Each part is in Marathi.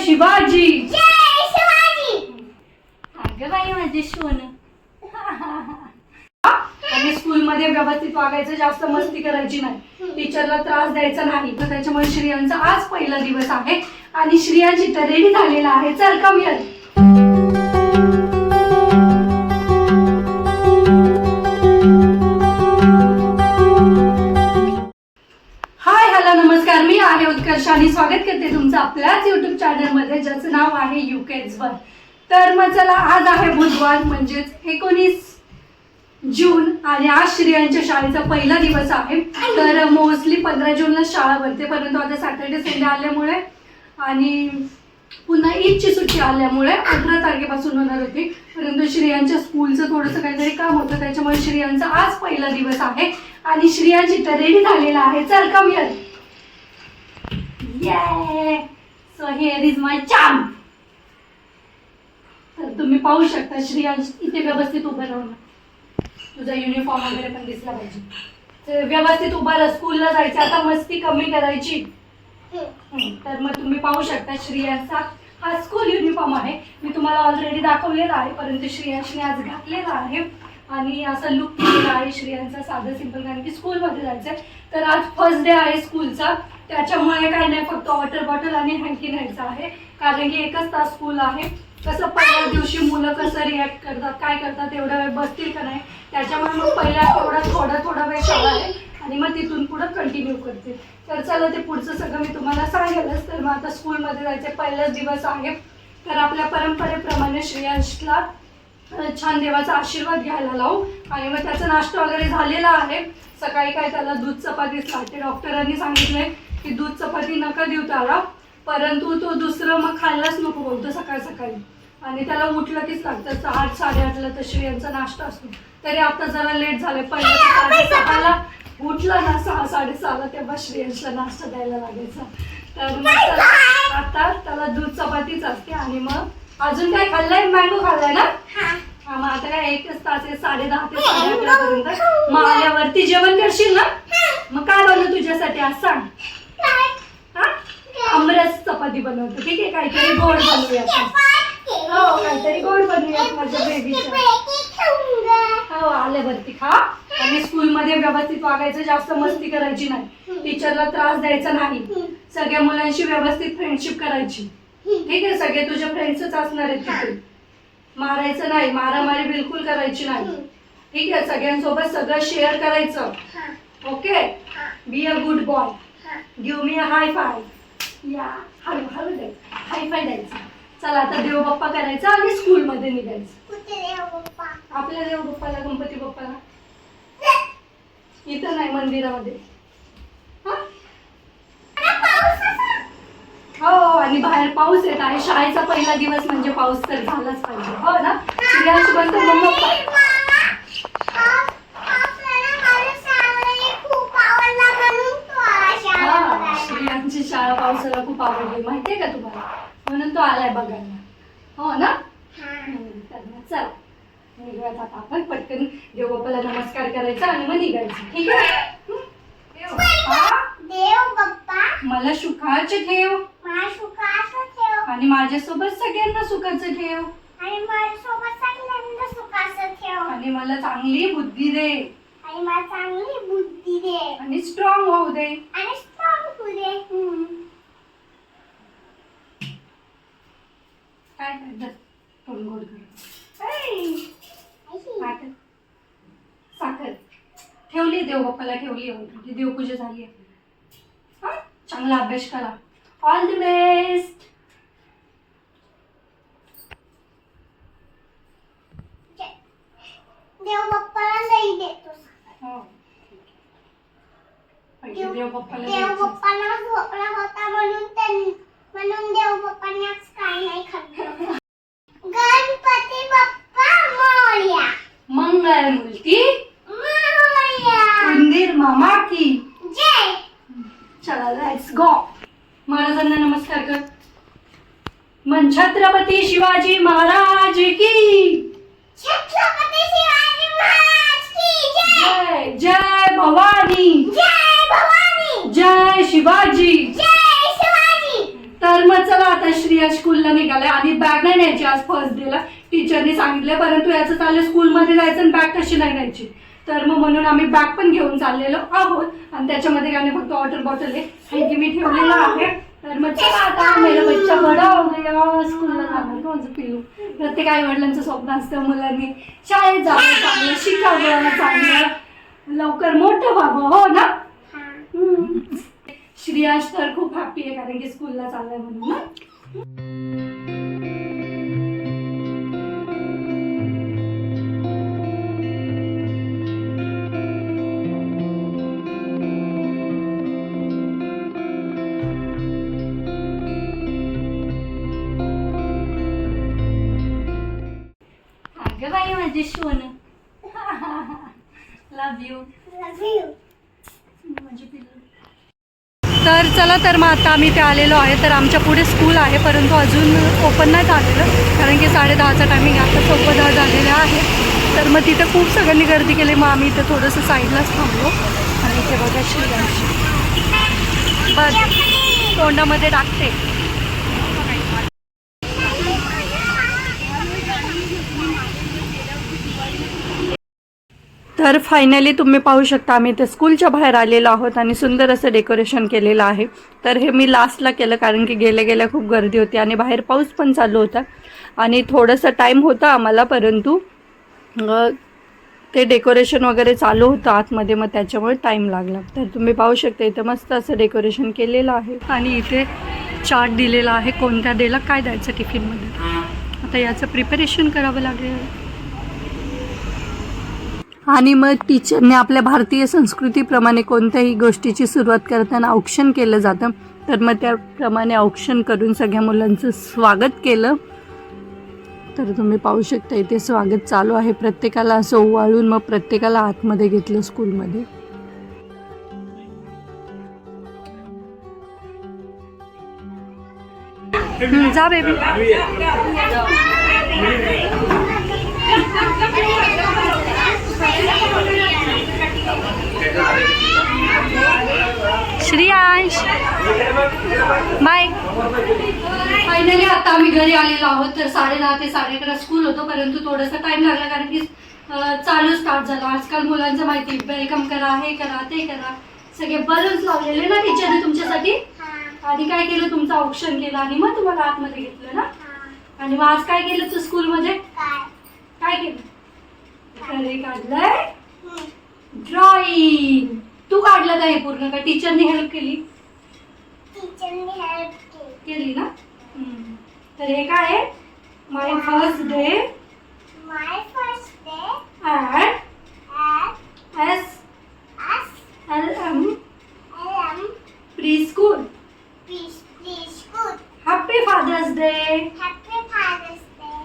शिवाजी. जय शिवाजी. अगं बाई माझे सोन. आणि स्कूलमध्ये व्यवस्थित वागायचं, जास्त मस्ती करायची नाही, टीचरला त्रास द्यायचा नाही. तर त्याच्यामुळे श्रियांचा आज पहिला दिवस आहे आणि श्रियांची तर रेडी झालेला आहे. चल कम हिअर. नमस्कार, मी आहे उत्कर्ष आणि स्वागत करते तुमचं आपल्याच युट्यूब चॅनल मध्ये ज्याचं नाव आहे UKEDS1. तर मग चला, आज आहे बुधवार म्हणजेच 19 जून आणि आज श्रियांच्या शाळेचा पहिला दिवस आहे. तर मोस्टली 15 जूनला शाळा भरते, परंतु आता सॅटर्डे संडे आल्यामुळे आणि पुन्हा ईदची सुट्टी आल्यामुळे 18 तारखेपासून होणार होती. परंतु श्रियांच्या स्कूलचं थोडंसं काहीतरी काम होतं, त्याच्यामुळे श्रियांचा आज पहिला दिवस आहे आणि श्रियांची तर रेडी झालेला आहे. चल come here. Yay! So here is my charm. तर तुम्ही पाहू शकता श्रियांश इथे व्यवस्थित उभं राहणं. तुझा युनिफॉर्म वगैरे पण दिसला पाहिजे. तर व्यवस्थित उभा राहा, स्कूलला जायचं. आता मस्ती कमी करायची. तर मग तुम्ही पाहू शकता श्रियांचा हा स्कूल युनिफॉर्म आहे. मी तुम्हाला ऑलरेडी दाखवलेला आहे, परंतु श्रियांशने आज घातलेला आहे आणि असा लुक केलेला आहे श्रियांचा, साधं सिंपल, कारण की स्कूलमध्ये जायचं आहे. तर आज फर्स्ट डे आहे स्कूलचा, त्याच्यामुळे काय नाही, फक्त वॉटर बॉटल आणि हँकी न्यायचं आहे, कारण की 1च तास स्कूल आहे. कसं पहिल्या दिवशी मुलं कसं रिॲक्ट करतात, काय करतात, एवढा वेळ बसतील का नाही, त्याच्यामुळे मग पहिला थोडा वेळ शाळा आहे आणि मग तिथून पुढं कंटिन्यू करते. तर चला, ते पुढचं सगळं मी तुम्हाला सांगेलच. तर मग आता स्कूलमध्ये जायचं पहिलाच दिवस आहे. तर आपल्या परंपरेप्रमाणे श्रेयांशला छान देवाचा आशीर्वाद घ्यायला लावू आणि मग त्याचा नाश्ता वगैरे झालेला आहे. सकाळी काय त्याला दूध चपातीच लागते. डॉक्टरांनी सांगितलंय की दूध चपाती नका देऊ त्याला, परंतु तो दुसरं मग खायलाच नको बोलतो सकाळी सकाळी, आणि त्याला उठलं कीच लागतं. 8 साडेआठला तर श्रेयांचा नाश्ता असतो. तरी आता जरा लेट झालं, पहिलं 6:30ला उठला ना, 6 साडेसहाला, तेव्हा श्रेयांशला नाश्ता द्यायला लागायचा. तर मग आता त्याला दूध चपातीच असते. आणि मग अजून काय खाल्लंय? मँगो खाल्लाय ना. मग आता काय 1च तास आहे, 10:30 ते 11:30 पर्यंत. मग आल्यावरती जेवण करशील ना. मग काय बनवू तुझ्यासाठी आज सांग. आमरस चपाती बनवतो, ठीक आहे. काहीतरी गोड बनवूयात. हो, काहीतरी गोड बनवूयात माझ्या बेबीच्या. हो, आल्यावरती खा. आणि स्कूलमध्ये व्यवस्थित वागायचं, जास्त मस्ती करायची नाही, टीचरला त्रास द्यायचा नाही, सगळ्या मुलांशी व्यवस्थित फ्रेंडशिप करायची, ठीक आहे. सगळे तुझे फ्रेंड्सच असणार आहेत तिथे. मारायचं नाही, मारामारी बिलकुल करायची नाही, ठीक आहे. सगळ्यांसोबत सगळं शेअर करायचं. Okay, be a good boy. Give me a high five. या, हळू हळू द्यायचं, हाय फाय द्यायचं. चला, आता देव बाप्पा करायचा आणि स्कूलमध्ये निघायचं. आपल्या देव बाप्पाला, गणपती बाप्पाला इथं नाही, मंदिरामध्ये. हो, आणि बाहेर पाऊस येत आहे. शाळेचा पहिला दिवस म्हणजे पाऊस तर झालाच पाहिजे, हो ना. श्रियांश बनतो मग श्रियांची शाळा पावसाला खूप आवडली, माहितीये का तुम्हाला, म्हणून तो आलाय बघायला, हो ना. चल निघूयात आता आपण. पटकन देवबाप्पाला नमस्कार करायचा आणि मग निघायचं, ठीक आहे. देव बाप्पा मला सुखाचं ठेव, आणि माझ्यासोबत सगळ्यांना सुखाचं ठेव, आणि माझ्यासोबत सगळ्यांना सुखाचं ठेव, आणि मला चांगली बुद्धी दे, आणि मला चांगली बुद्धी दे, आणि स्ट्रॉंग होऊ दे, आणि स्ट्रॉंग होऊ दे. काय करतात तोंड गोड कर. साखर ठेवली, देवबाप्पाला ठेवली, तुझी देवपूजा झाली आहे. हा, चांगला अभ्यास करा. All the best. देव बाप्पाला लई देतो. देव बाप्पाला झोपला होता म्हणून देव बाप्पाने आज काय नाही खाल्लं. गणपती बाप्पा मोरया. मंगलमूर्ती मोरया. उंदीर मामा की जय. चला, लेट्स गो. महाराजांना नमस्कार कर. मन छत्रपती शिवाजी महाराज की. छत्रपती शिवाजी महाराज की जय. जय भवानी. जय भवानी. जय शिवाजी. जय शिवाजी. तर मग चला, आता श्रियांश निघालाय आणि बॅग नाही न्यायची आज फर्स्ट डेला, टीचरनी सांगितलं, परंतु याचं चाललं स्कूलमध्ये जायचं आणि बॅग कशी नाही न्यायची. तर मग म्हणून आम्ही बॅग पण घेऊन चाललेलो आहोत आणि त्याच्यामध्ये काय नाही फक्त वॉटर बॉटल आहे हे की मी ठेवलेलं आहे. तर मग चला आता मेरा बच्चा बडा हो गया, स्कूलला जाणार कोणचं पिल्लू. प्रत्येक आई वडिलांचं स्वप्न असतं मुलांनी शाळेत जावं, चांगलं शिकावं, चांगलं लवकर मोठं व्हावं, हो ना. श्रेयांश तर खूप हॅपी आहे कारण की स्कूलला चाललाय म्हणून ना. अगं बाई माझी सोनं, लव यू माझी पिल्लू. तर चला, तर मग आता आम्ही ते आलेलो आहे. तर आमच्या पुढे स्कूल आहे परंतु अजून ओपन नाही झालेलं कारण की 10:30चा टायमिंग आता 10:15 झालेलं आहे. तर मग तिथे खूप सगळ्यांनी गर्दी केली. मग आम्ही इथं थोडंसं साईडलाच थांबलो आणि इथे बघा श्रेयांश बस तोंडामध्ये टाकते. तर फायनली तुम्ही पाहू शकता आम्ही इथे स्कूलच्या बाहेर आलेलो आहोत आणि सुंदर असं डेकोरेशन केलेलं आहे. तर हे मी लास्टला केलं कारण की गेल्या खूप गर्दी होती आणि बाहेर पाऊस पण चालू होता आणि थोडंसं टाईम होता आम्हाला, परंतु ते डेकोरेशन वगैरे चालू होतं आतमध्ये, मग त्याच्यामुळे टाईम लागला. तर तुम्ही पाहू शकता इथं मस्त असं डेकोरेशन केलेलं आहे आणि इथे चार्ट दिलेला आहे कोणत्या डेला काय द्यायचं टिफिनमध्ये. आता याचं प्रिपरेशन करावं लागेल. आणि मग टीचरने आपल्या भारतीय संस्कृतीप्रमाणे कोणत्याही गोष्टीची सुरुवात करताना औक्षण केलं जातं. तर मग त्याप्रमाणे औक्षण करून सगळ्या मुलांचं स्वागत केलं. तर तुम्ही पाहू शकता इथे स्वागत चालू आहे. प्रत्येकाला असं ओवाळून मग प्रत्येकाला आतमध्ये घेतलं स्कूलमध्ये. जा बेबी. श्रेयांश बाय. फायनली आता आम्ही घरी आलेलो आहोत. तर 10:30 ते 11:30 स्कूल होतं परंतु थोडासा टाइम लागला कारण की चालू स्टार्ट झाला. आजकाल मुलांचं माहिती वेलकम करा, हे करा, ते करा, सगळे बलून्स लावलेले ना टीचरने तुमच्यासाठी आणि काय केलं तुमचं औक्षण केलं आणि मग तुम्हाला आतमध्ये घेतलं ना. आणि मग आज काय केलं तू स्कूलमध्ये? काय केलं? घरी काढलंय ड्रॉइंग. तू काढलं का हे पूर्ण का टीचरने हेल्प केली? केली ना. तर हे काय आहे? My first day SLM pre school. Happy father's day.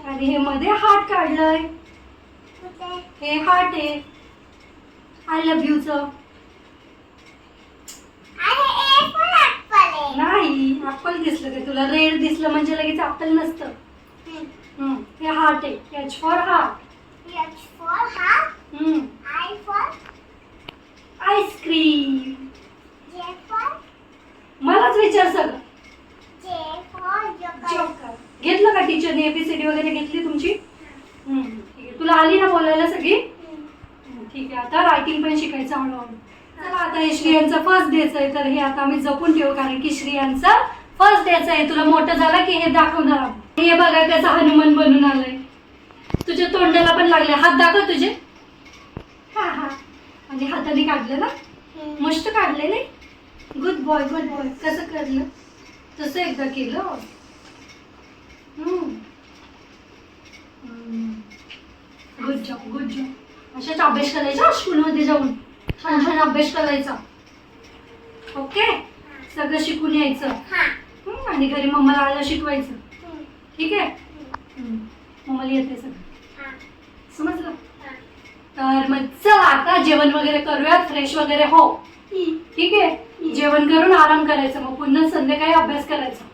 आणि हे मध्ये हार्ट काढलंय. हे हार्ट आहे आय लव्ह यू चं. नाही ऍपल दिसलं का तुला? रेड दिसलं म्हणजे लगेच ऍपल नसतं. हे हार्ट आहे. H for heart. आईस्क्रीम. मलाच विचार सगळं. घेतलं का टीचरने? ABCD वगैरे घेतली तुमची? ठीक आहे. तुला आली ना बोलायला सगळी? ठीक आहे. आता रायटिंग पण शिकायचं हळूहळू. चला आता हे श्रेयांचा फर्स्ट डेच आहे तर हे आता आम्ही जपून ठेवू कारण की श्रेयांचा फर्स्ट डेच आहे. तुला मोठं झाला की हे दाखवणार. हे बघा त्याचा हनुमान बनून आलाय. तुझ्या तोंडाला पण लागले. हात दाखव तुझे. हा हा. आणि हाताने काढलं ना. मस्त काढले नाही. Good boy good boy. कसं काढलं? तसं एकदा केलं. Good job good job. अशाच अभ्यास करायचा स्कूलमध्ये जाऊन. छान छान अभ्यास करायचा. ओके. सगळं शिकून यायचं आणि घरी मम्माला आलं शिकवायचं. ठीक आहे. मम्माला येते सगळं. समजलं? तर मग चला आता जेवण वगैरे करूयात. फ्रेश वगैरे हो. ठीक आहे. जेवण करून आराम करायचं मग पुन्हा संध्याकाळी अभ्यास करायचा.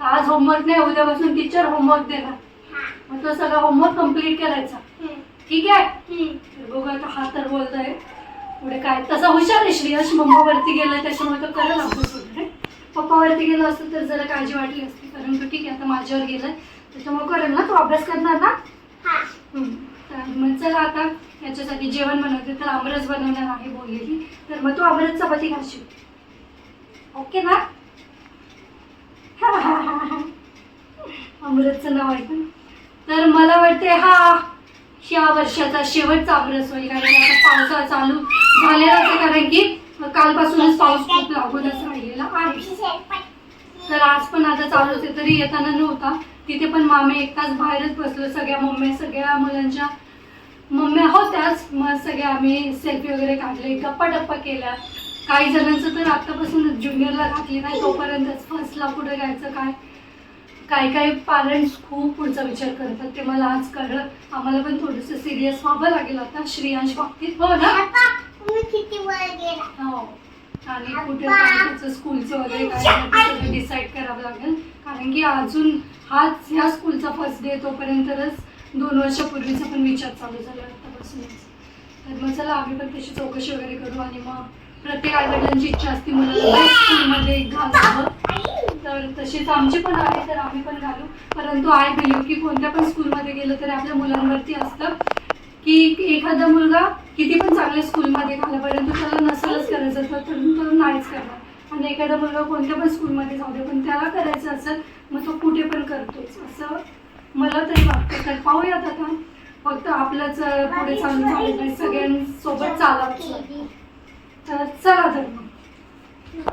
आज होमवर्क नाही, उद्यापासून टीचर होमवर्क देणार. मग तो सगळा होमवर्क कम्प्लीट करायचा. ठीक आहे. बघू आता हा तर बोलतोय पुढे काय. तसा हुशार आहे श्रेयश. मम्मा वरती गेलाय त्याच्यामुळे तो करेल अभ्यास वगैरे. पप्पावरती गेलं असतं तर जरा काळजी वाटली असती, परंतु ठीक आहे आता माझ्यावर गेलं त्याच्यामुळे करेल ना. तू अभ्यास करणार ना? तर मग चला आता याच्यासाठी जेवण बनवते, तर आमरस बनवणार आहे बोललेली, तर मग तू आमरस चपाती खाशील, ओके ना? अमृतचं नाव ऐकून तर मला वाटते ह्या वर्षाचा शेवटचा आमरस होईल, कारण की आता पावसाळा चालू झालेलाच आहे, कारण की कालपासूनच पाऊस खूप लागूनच राहिलेला आहे. तर आज पण आता चालूच आहे, तरी येताना नव्हता. तिथे पण मामे एक तास बाहेरच बसलो, सगळ्या मुलांच्या मम्म्या होत्याच. मग सगळे आम्ही सेल्फी वगैरे काढले, गप्पा टप्पा केल्या. काही जणांचं तर आत्तापासून ज्युनियरला घातली नाही तोपर्यंतच फर्स्टला कुठे जायचं काय काय पॅरेंट्स खूप पुढचा विचार करतात, ते मला आज कळलं. आम्हाला पण थोडंसं सिरियस व्हावं लागेल आता श्रेयांश बाबतीत, हो ना? हो, आणि कुठे त्याचं स्कूलचं वगैरे काय डिसाईड करावं लागेल, कारण की अजून ह्या स्कूलचा फर्स्ट डे तोपर्यंतच 2 वर्षापूर्वीचा पण विचार चालू झाला आतापासूनच. तर मग चला आम्ही पण तशी चौकशी वगैरे करू, आणि मग प्रत्येक आईवडिलांची इच्छा असते मुलाला स्कूलमध्ये घालावं, तर तशीच आमची पण आहे, तर आम्ही पण घालू. परंतु आय बिलीव्ह की कोणत्या पण स्कूलमध्ये गेलं तरी आपल्या मुलांवरती असतं की एखादा मुलगा किती पण चांगल्या स्कूलमध्ये घाला, परंतु त्याला नसेलच करायचं तर तो नाहीच करणार. आणि एखादा मुलगा कोणत्या पण स्कूलमध्ये जाऊ दे, पण त्याला करायचं असेल मग तो कुठे पण करतोच, असं मला तरी वाटतं. तर पाहूयात आता, फक्त आपलंच पुढे चालून झालं नाही, सगळ्यांसोबत चालावं. तर चला तर मग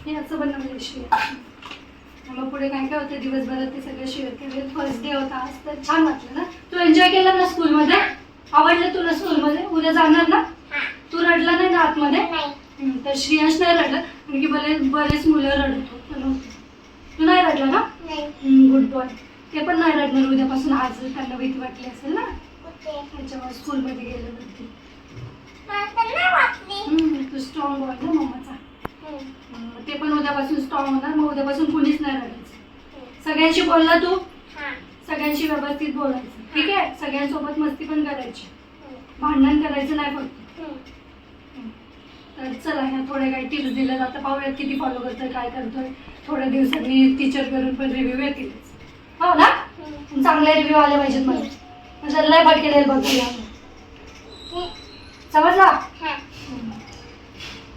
हे असं बनवलं श्रेया. मग पुढे काय काय होतं दिवसभरात ते सगळं शेअर केलं. फर्स्ट डे होता आज, तर छान वाटलं ना? तू एन्जॉय केलं ना स्कूलमध्ये? आवडलं तुला स्कूलमध्ये? उद्या जाणार ना? तू रडला नाही ना आतमध्ये? तर श्रेयांश नाही रडलं, कारण की बरेच मुलं रडत होते. तू नाही रडला ना? Good boy. ते पण नाही रडणार उद्यापासून, आज त्यांना भीती वाटली असेल ना त्याच्यामुळे स्कूलमध्ये गेल्यावरती. तू स्ट्रॉंग बॉय ना मम्माचा, ते पण उद्यापासून स्ट्रॉंग होणार. मग उद्यापासून कुणीच नाही रडायचं. सगळ्यांशी बोलला तू? सगळ्यांशी व्यवस्थित बोलायचं, ठीक आहे? सगळ्यांसोबत मस्ती पण करायची, भांडण करायचं नाही फक्त. तर चला ह्या थोड्या काही टिप्स दिल्या जातं, पाहूयात किती फॉलो करतोय, काय करतोय. थोड्या दिवसांनी टीचर करून पण रिव्ह्यू येतीलच, हो ना? चांगले रिव्ह्यू आले पाहिजेत मला, म्हणजे लय भटकेले बघूया. समजला?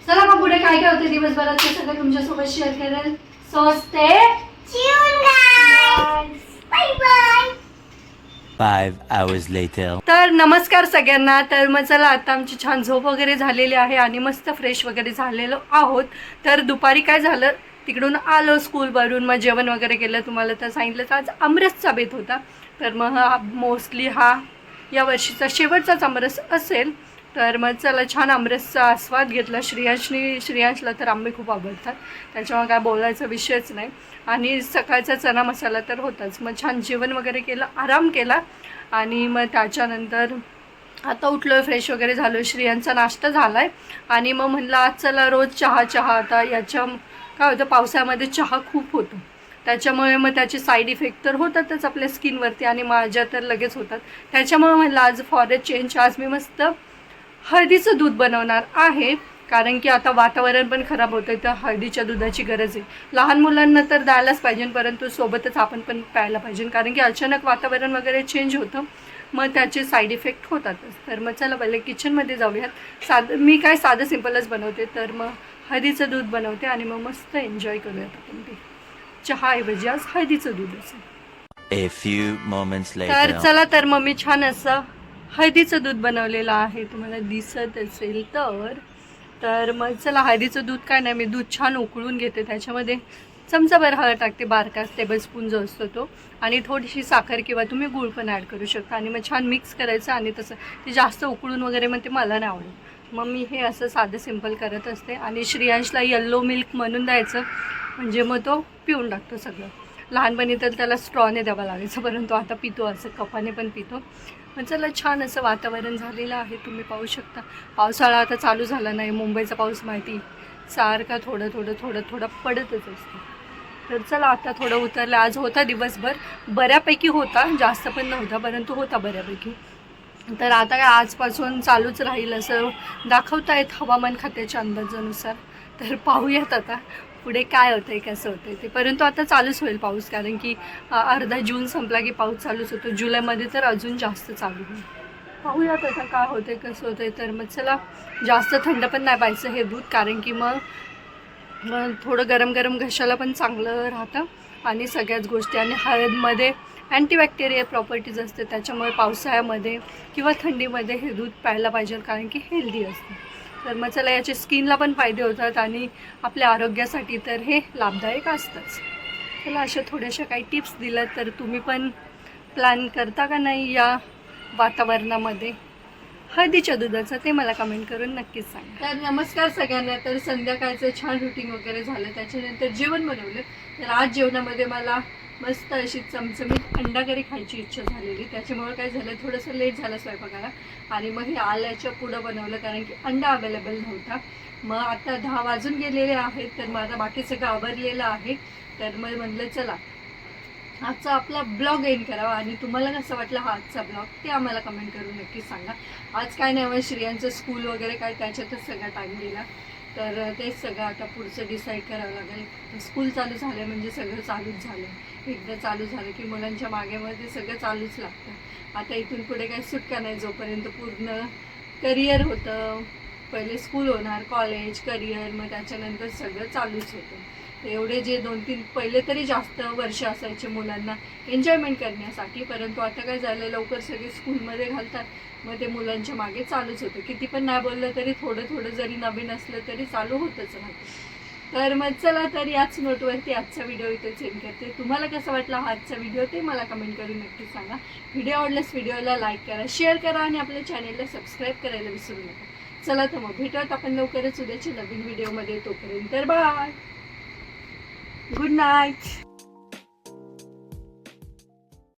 चला मग पुढे काय काय होते दिवसभरात ते सगळं तुमच्यासोबत शेअर करेल. So stay tuned. Bye bye. 5 hours later. तर नमस्कार सगळ्यांना. तर मग चला आता आमची छान झोप वगैरे झालेली आहे आणि मस्त फ्रेश वगैरे झालेलो आहोत. तर दुपारी काय झालं, तिकडून आलो स्कूलवरून, मग जेवण वगैरे केलं. तुम्हाला तर सांगितलं आज आमरसचा बेत होता, तर मग मोस्टली या वर्षीचा शेवटचाच आमरस असेल. तर मग चला छान आमरसचा आस्वाद घेतला. श्रेयांशला तर आंबे खूप आवडतात, त्याच्यामुळे काय बोलायचा विषयच नाही. आणि सकाळचा चना मसाला तर होताच. मग छान जेवण वगैरे केलं, आराम केला, आणि मग त्याच्यानंतर आता उठलो, फ्रेश वगैरे झालो. श्रेयांचा नाश्ता झाला आहे, आणि मग म्हणलं आज चला रोज चहा. आता काय होतं, पावसाळ्यामध्ये चहा खूप होतो, त्याच्यामुळे मग त्याचे साईड इफेक्ट तर होतातच आपल्या स्किनवरती, आणि माझ्या तर लगेच होतात. त्याच्यामुळे म्हणलं आज फॉर अ चेंज आज मी मस्त हळदीचं दूध बनवणार आहे, कारण की आता वातावरण पण खराब होतं आहे, तर हळदीच्या दुधाची गरज आहे. लहान मुलांना तर द्यायलाच पाहिजे, परंतु सोबतच आपण पण प्यायला पाहिजे, कारण की अचानक वातावरण वगैरे चेंज होतं, मग त्याचे साईड इफेक्ट होतातच. तर मग चला पहिले किचनमध्ये जाऊयात. मी काय साधं सिम्पलच बनवते, तर मग हळदीचं दूध बनवते, आणि मग मस्त एन्जॉय करूयात आपण ते. चहाऐवजी आज हळदीचं दूध असेल. A few moments later. तर चला, तर मग मी छान असं हळदीचं दूध बनवलेलं आहे, तुम्हाला दिसत असेल तर मग चला हळदीचं दूध काय नाही, मी दूध छान उकळून घेते, त्याच्यामध्ये चमचाभर हळद टाकते, बारका टेबलस्पून जो असतो तो, आणि थोडीशी साखर किंवा तुम्ही गूळ पण ॲड करू शकता, आणि मग छान मिक्स करायचं. आणि तसं ते जास्त उकळून वगैरे मग ते मला नाही आवडत, मग मी हे असं साधं सिम्पल करत असते. आणि श्रेयांशला येल्लो मिल्क म्हणून द्यायचं, म्हणजे मग तो पिऊन टाकतो सगळं. लहानपणी तर त्याला स्ट्रॉने द्यावा लागायचं, परंतु आता पितो, असं कपाने पण पितो. मग चला छान असं वातावरण झालेलं आहे, तुम्ही पाहू शकता. पावसाळा आता चालू झाला नाही, मुंबईचा पाऊस माहिती सारखा थोडं पडतच असतो. तर चला आता थोडं उतरलं. आज होता दिवसभर बऱ्यापैकी होता, जास्त पण नव्हता, परंतु होता बऱ्यापैकी. तर आता काय आजपासून चालूच राहील असं दाखवतायत हवामान खात्याच्या अंदाजानुसार. तर पाहूयात आता पुढे काय होतंय कसं होतंय ते. परंतु आता चालूच होईल पाऊस, कारण की अर्धा जून संपला की पाऊस चालूच होतो. जुलैमध्ये तर अजून जास्त चालू होईल. पाहूयात आता काय होतंय कसं होतंय. तर मग चला, जास्त थंड पण नाही पाहिजे हे दूध, कारण की मग थोडं गरम गरम घशाला पण चांगलं राहतं आणि सगळ्याच गोष्टी. आणि हळदमध्ये अँटीबॅक्टेरियल प्रॉपर्टीज असते, त्याच्यामुळे पावसाळ्यामध्ये किंवा थंडीमध्ये हे दूध प्यायला पाहिजे, कारण की हेल्दी असतं. तर मग चला, याचे स्किनला पण फायदे होतात आणि आपल्या आरोग्यासाठी तर हे लाभदायक असतंच. चला, अशा थोड्याशा काही टिप्स दिल्या तर तुम्ही पण प्लॅन करता का नाही या वातावरणामध्ये हळदीच्या दुधाचं, ते मला कमेंट करून नक्कीच सांगा. तर नमस्कार सगळ्यांना. तर संध्याकाळचं छान रुटीन वगैरे झालं, त्याच्यानंतर जेवण बनवलं. तर आज जेवणामध्ये मला मस्त अशी चमचमीत अंडा करी खायची इच्छा झालेली, त्याच्यामुळे काय झालं, थोडंसं लेट झालं स्वयंपाकाला. आणि मग हे आल्याच्या पुढं बनवलं, कारण की अंडा अवेलेबल नव्हता. मग आता 10 वाजून गेलेले आहेत, तर मग आता बाकी सगळं आवरलेलं आहे. तर मग म्हटलं चला आजचा आपला ब्लॉग एंड करावा. आणि तुम्हाला कसं वाटलं हा आजचा ब्लॉग ते आम्हाला कमेंट करून नक्कीच सांगा. आज काय नाही, श्रियांचं स्कूल वगैरे काय त्याच्यातच सगळा टाईम गेला. तर तेच सगळं आता पुढचं डिसाईड करावं लागेल. स्कूल चालू झालं म्हणजे सगळं चालूच झालं. एकदा चालू झालं की मुलांच्या मागेमध्ये सगळं चालूच लागतं. आता इथून पुढे काही सुटका नाही, जोपर्यंत पूर्ण करिअर होतं. पहिले स्कूल होणार, कॉलेज, करिअर, मग त्याच्यानंतर सगळं चालूच होतं. एवढे जे 2-3 पहिले तरी जास्त वर्ष असायचे मुलांना एन्जॉयमेंट करण्यासाठी, परंतु आता काय झालं, लवकर सगळे स्कूलमध्ये घालतात, मग ते मुलांच्या मागे चालूच होतं. किती पण नाही बोललं तरी थोडं थोडं जरी नवीन असलं तरी चालू होतच राहतं. तर मग चला, तर याच नोटवरती आजचा व्हिडिओ इथे सेंड करते. तुम्हाला कसं वाटला हा आजचा व्हिडिओ ते मला कमेंट करून नक्की सांगा. व्हिडिओ आवडल्यास व्हिडिओला लाईक करा, शेअर करा आणि आपल्या चॅनेलला सबस्क्राईब करायला विसरू नका. चला तर मग भेटूयात आपण लवकरच उद्याच्या नवीन व्हिडिओमध्ये. तोपर्यंत बाय, गुड नाईट.